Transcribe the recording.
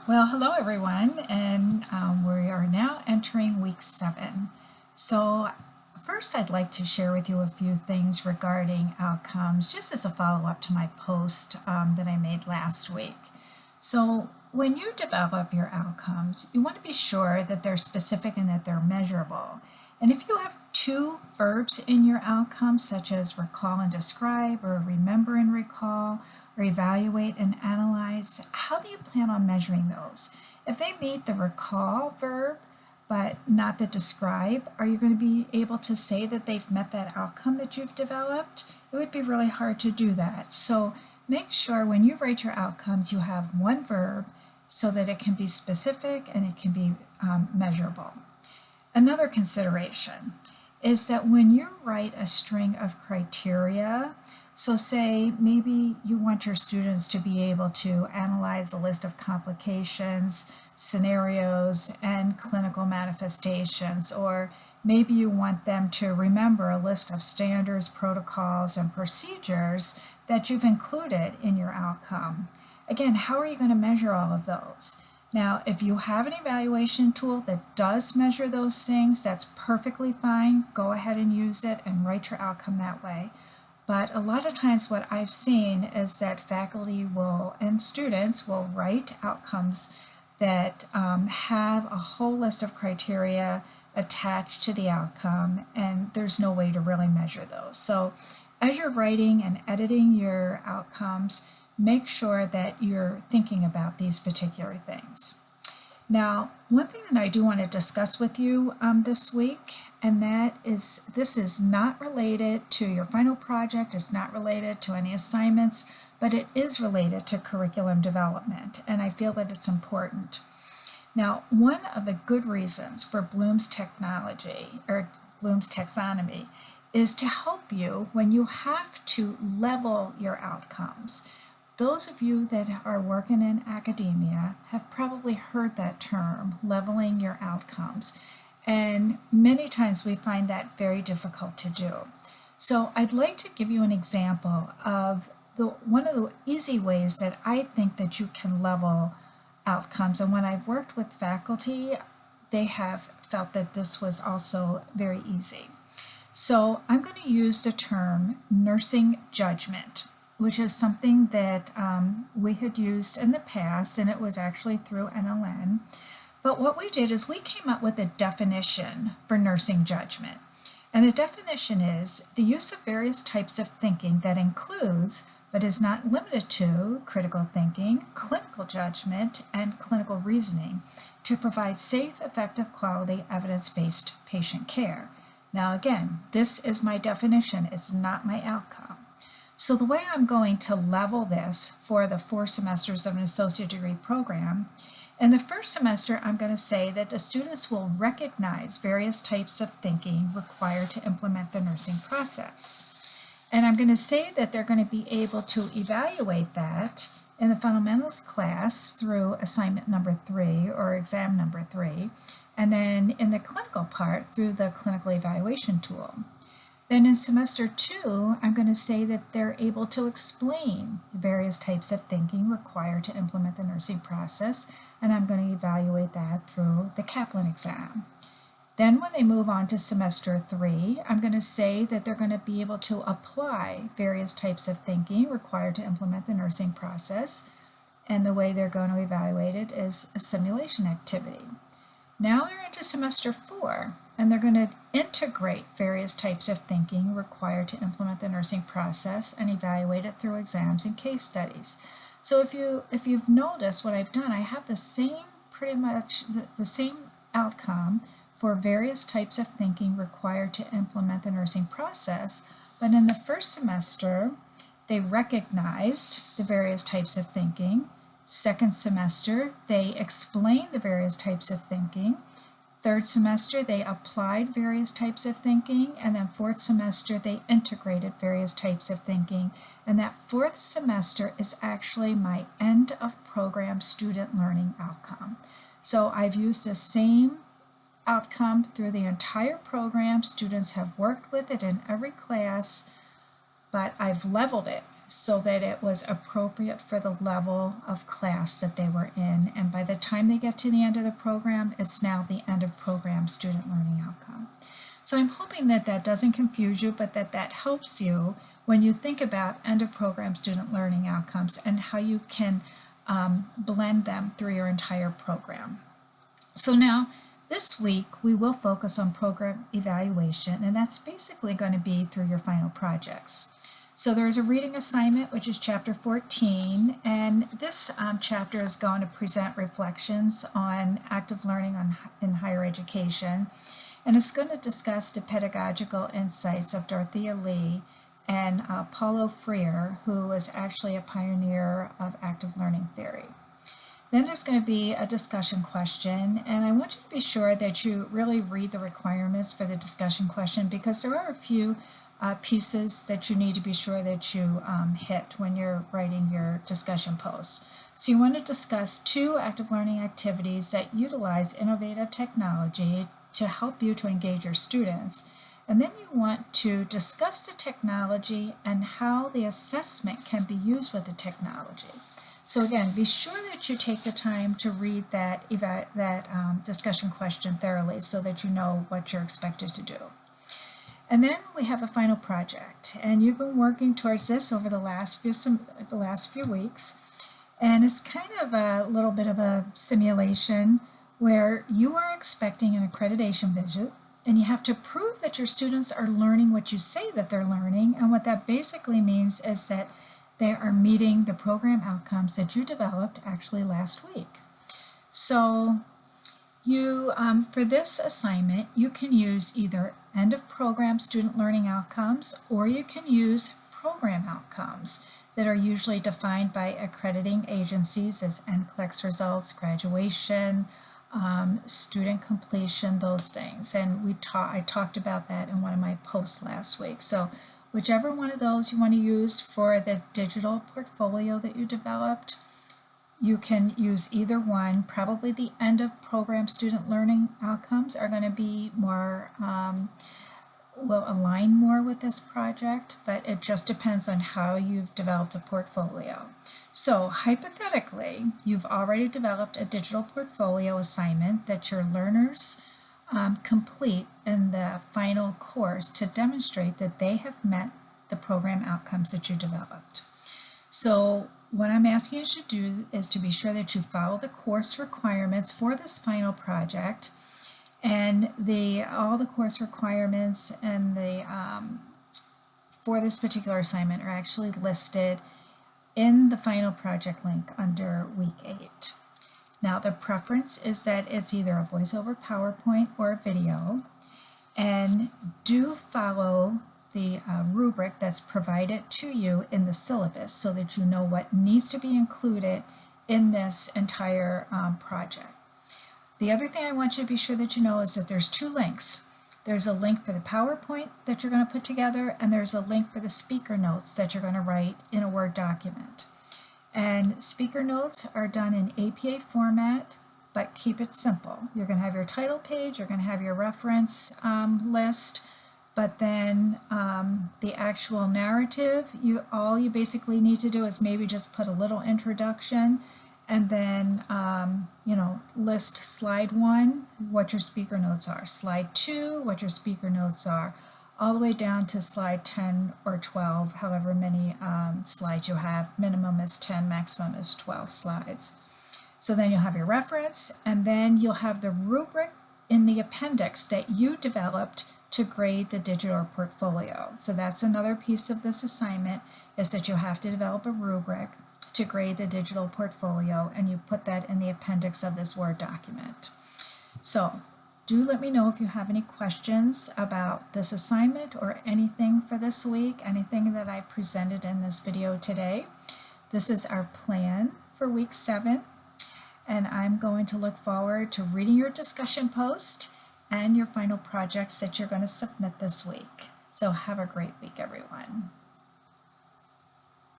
Well, hello everyone, and we are now entering week 7. So first I'd like to share with you a few things regarding outcomes, just as a follow-up to my post that I made last week. So when you develop your outcomes, you want to be sure that they're specific and that they're measurable. And if you have two verbs in your outcomes, such as recall and describe, or remember and recall, or evaluate and analyze, how do you plan on measuring those? If they meet the recall verb but not the describe, are you going to be able to say that they've met that outcome that you've developed? It would be really hard to do that. So make sure when you write your outcomes you have one verb so that it can be specific and it can be measurable. Another consideration is that when you write a string of criteria, so say maybe you want your students to be able to analyze a list of complications, scenarios, and clinical manifestations, or maybe you want them to remember a list of standards, protocols, and procedures that you've included in your outcome. Again, how are you going to measure all of those? Now, if you have an evaluation tool that does measure those things, that's perfectly fine. Go ahead and use it and write your outcome that way. But a lot of times what I've seen is that faculty will and students will write outcomes that have a whole list of criteria attached to the outcome, and there's no way to really measure those. So as you're writing and editing your outcomes, make sure that you're thinking about these particular things. Now, one thing that I do want to discuss with you this week, and that is this is not related to your final project, it's not related to any assignments, but it is related to curriculum development, and I feel that it's important. Now, one of the good reasons for Bloom's technology, or Bloom's taxonomy, is to help you when you have to level your outcomes. Those of you that are working in academia have probably heard that term, leveling your outcomes. And many times we find that very difficult to do. So I'd like to give you an example of one of the easy ways that I think that you can level outcomes. And when I've worked with faculty, they have felt that this was also very easy. So I'm going to use the term nursing judgment, which is something that we had used in the past, and it was actually through NLN. But what we did is we came up with a definition for nursing judgment. And the definition is the use of various types of thinking that includes, but is not limited to, critical thinking, clinical judgment, and clinical reasoning to provide safe, effective, quality, evidence-based patient care. Now again, this is my definition, it's not my outcome. So the way I'm going to level this for the 4 semesters of an associate degree program, in the first semester I'm going to say that the students will recognize various types of thinking required to implement the nursing process. And I'm going to say that they're going to be able to evaluate that in the fundamentals class through assignment number 3 or exam number 3, and then in the clinical part through the clinical evaluation tool. Then in semester 2, I'm going to say that they're able to explain the various types of thinking required to implement the nursing process, and I'm going to evaluate that through the Kaplan exam. Then when they move on to semester 3, I'm going to say that they're going to be able to apply various types of thinking required to implement the nursing process, and the way they're going to evaluate it is a simulation activity. Now they're into semester 4, and they're going to integrate various types of thinking required to implement the nursing process and evaluate it through exams and case studies. So if you've noticed what I've done, I have the same, pretty much the same outcome for various types of thinking required to implement the nursing process, but in the first semester, they recognized the various types of thinking. Second semester, they explained the various types of thinking. Third semester, they applied various types of thinking, and then fourth semester, they integrated various types of thinking. And that fourth semester is actually my end of program student learning outcome. So I've used the same outcome through the entire program. Students have worked with it in every class, but I've leveled it so that it was appropriate for the level of class that they were in. And by the time they get to the end of the program, it's now the end of program student learning outcome. So I'm hoping that that doesn't confuse you, but that that helps you when you think about end of program student learning outcomes and how you can blend them through your entire program. So now, this week we will focus on program evaluation, and that's basically going to be through your final projects. So there's a reading assignment, which is chapter 14, and this chapter is going to present reflections on active learning in higher education, and it's going to discuss the pedagogical insights of Dorothea Lee and Paulo Freire, who was actually a pioneer of active learning theory. Then there's going to be a discussion question, and I want you to be sure that you really read the requirements for the discussion question, because there are a few pieces that you need to be sure that you hit when you're writing your discussion post. So you want to discuss 2 active learning activities that utilize innovative technology to help you to engage your students. And then you want to discuss the technology and how the assessment can be used with the technology. So again, be sure that you take the time to read that discussion question thoroughly so that you know what you're expected to do. And then we have the final project, and you've been working towards this over the last few weeks, and it's kind of a little bit of a simulation where you are expecting an accreditation visit, and you have to prove that your students are learning what you say that they're learning, and what that basically means is that they are meeting the program outcomes that you developed actually last week. So you, for this assignment, you can use either end of program student learning outcomes, or you can use program outcomes that are usually defined by accrediting agencies as NCLEX results, graduation, student completion, those things. And I talked about that in one of my posts last week. So whichever one of those you want to use for the digital portfolio that you developed, you can use either one. Probably the end of program student learning outcomes are going to be more, will align more with this project, but it just depends on how you've developed a portfolio. So hypothetically, you've already developed a digital portfolio assignment that your learners complete in the final course to demonstrate that they have met the program outcomes that you developed. So what I'm asking you to do is to be sure that you follow the course requirements for this final project, and all the course requirements and for this particular assignment are actually listed in the final project link under week 8. Now the preference is that it's either a voiceover PowerPoint or a video, and do follow the rubric that's provided to you in the syllabus so that you know what needs to be included in this entire project. The other thing I want you to be sure that you know is that there's 2 links. There's a link for the PowerPoint that you're going to put together, and there's a link for the speaker notes that you're going to write in a Word document. And speaker notes are done in APA format, but keep it simple. You're going to have your title page, you're going to have your reference list, but then the actual narrative, all you basically need to do is maybe just put a little introduction, and then list slide 1 what your speaker notes are, slide 2 what your speaker notes are, all the way down to slide 10 or 12, however many slides you have. Minimum is 10, maximum is 12 slides. So then you'll have your reference, and then you'll have the rubric in the appendix that you developed to grade the digital portfolio. So that's another piece of this assignment, is that you'll have to develop a rubric to grade the digital portfolio, and you put that in the appendix of this Word document. So do let me know if you have any questions about this assignment or anything for this week, anything that I presented in this video today. This is our plan for week 7, and I'm going to look forward to reading your discussion post and your final projects that you're going to submit this week. So have a great week, everyone.